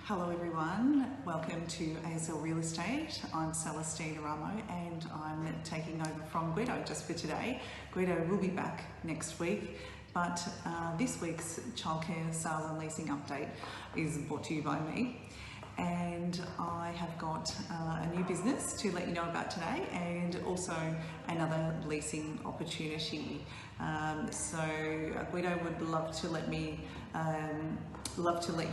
Hello everyone, welcome to ASL Real Estate. I'm Celestine Ramo and I'm taking over from Guido just for today. Guido will be back next week, but this week's childcare sales and leasing update is brought to you by me. And I have got a new business to let you know about today, and also another leasing opportunity. So Guido would love to let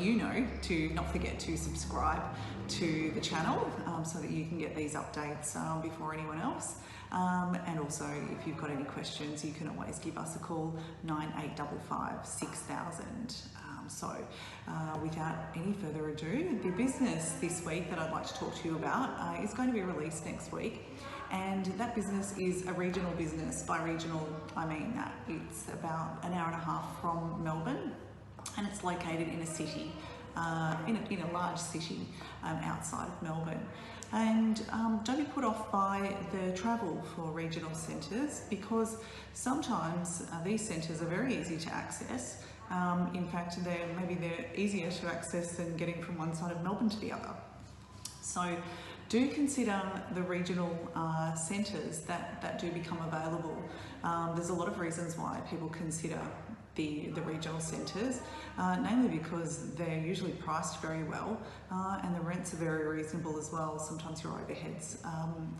you know to not forget to subscribe to the channel so that you can get these updates before anyone else. And also, if you've got any questions, you can always give us a call, 9855 6000. Without any further ado, the business this week that I'd like to talk to you about is going to be released next week. And that business is a regional business. By regional, I mean that it's about an hour and a half from Melbourne, and it's located in a city, in a large city outside of Melbourne. And don't be put off by the travel for regional centres, because sometimes these centres are very easy to access. In fact, they're easier to access than getting from one side of Melbourne to the other. So do consider the regional centres that do become available. There's a lot of reasons why people consider the regional centres, namely because they're usually priced very well and the rents are very reasonable as well. Sometimes your overheads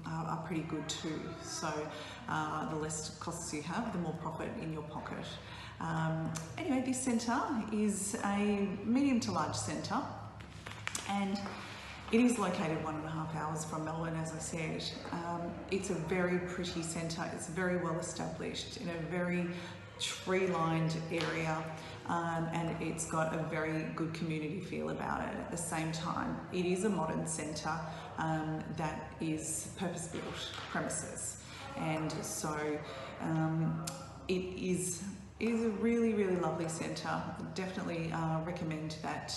are pretty good too. So the less costs you have, the more profit in your pocket. Anyway, this centre is a medium to large centre, and it is located 1.5 hours from Melbourne, as I said. It's a very pretty centre. It's very well established in a very tree-lined area, and it's got a very good community feel about it. At the same time, it is a modern centre that is purpose-built premises, and so it is a really, really lovely centre. Definitely recommend that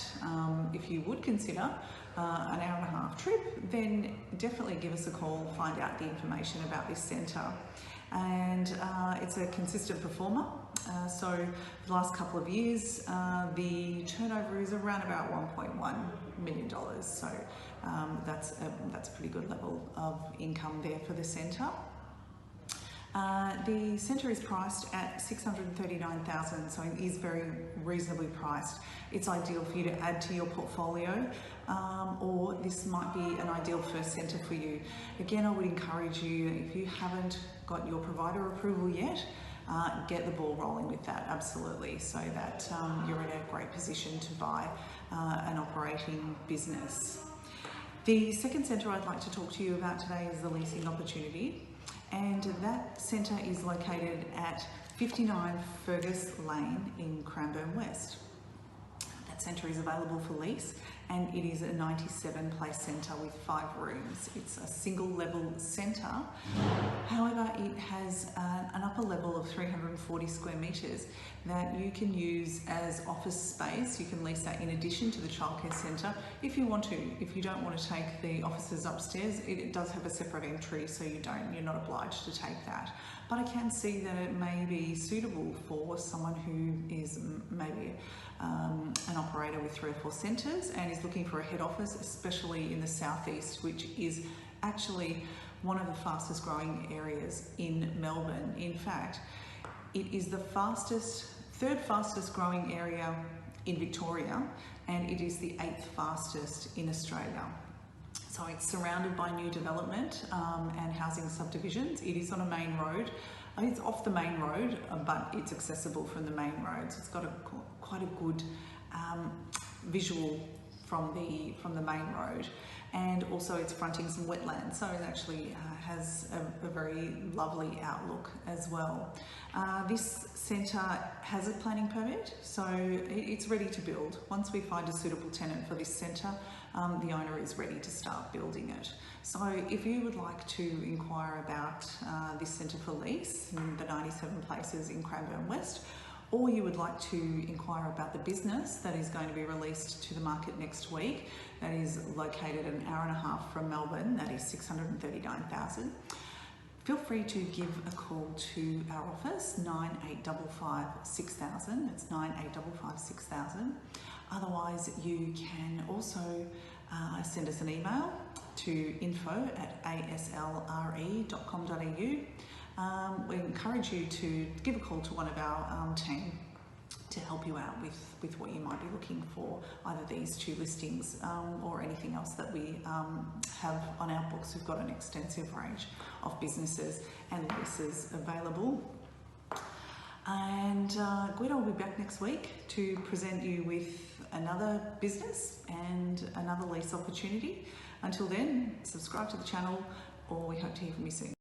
if you would consider an hour and a half trip, then definitely give us a call, find out the information about this centre. And it's a consistent performer. So the last couple of years, the turnover is around about $1.1 million. So that's a pretty good level of income there for the centre. The centre is priced at $639,000, so it is very reasonably priced. It's ideal for you to add to your portfolio, or this might be an ideal first centre for you. Again, I would encourage you, if you haven't got your provider approval yet, get the ball rolling with that, absolutely, so that you're in a great position to buy an operating business. The second centre I'd like to talk to you about today is the leasing opportunity. And that centre is located at 59 Fergus Lane in Cranbourne West. That centre is available for lease, and it is a 97-place centre with 5 rooms. It's a single level centre. However, it has an upper level of 340 square metres that you can use as office space. You can lease that in addition to the childcare centre if you want to. If you don't want to take the offices upstairs, it does have a separate entry, so you're not obliged to take that. But I can see that it may be suitable for someone who is maybe an operator with 3 or 4 centres and is looking for a head office, especially in the southeast, which is actually one of the fastest growing areas in Melbourne. In fact, it is the third fastest growing area in Victoria, and it is the 8th fastest in Australia. So it's surrounded by new development and housing subdivisions. It is on a main road. It's off the main road, but it's accessible from the main road. So it's got quite a good visual from the main road, and also it's fronting some wetlands, so it actually has a very lovely outlook as well. This centre has a planning permit, so it's ready to build. Once we find a suitable tenant for this centre, the owner is ready to start building it. So if you would like to inquire about this centre for lease in the 97 places in Cranbourne West, or you would like to inquire about the business that is going to be released to the market next week, that is located an hour and a half from Melbourne, that is $639,000, feel free to give a call to our office, 9855 6000. It's 9855 6000. Otherwise, you can also send us an email to info@aslre.com.au. We encourage you to give a call to one of our team to help you out with what you might be looking for, either these two listings or anything else that we have on our books. We've got an extensive range of businesses and leases available. And Guido will be back next week to present you with another business and another lease opportunity. Until then, subscribe to the channel, or we hope to hear from you soon.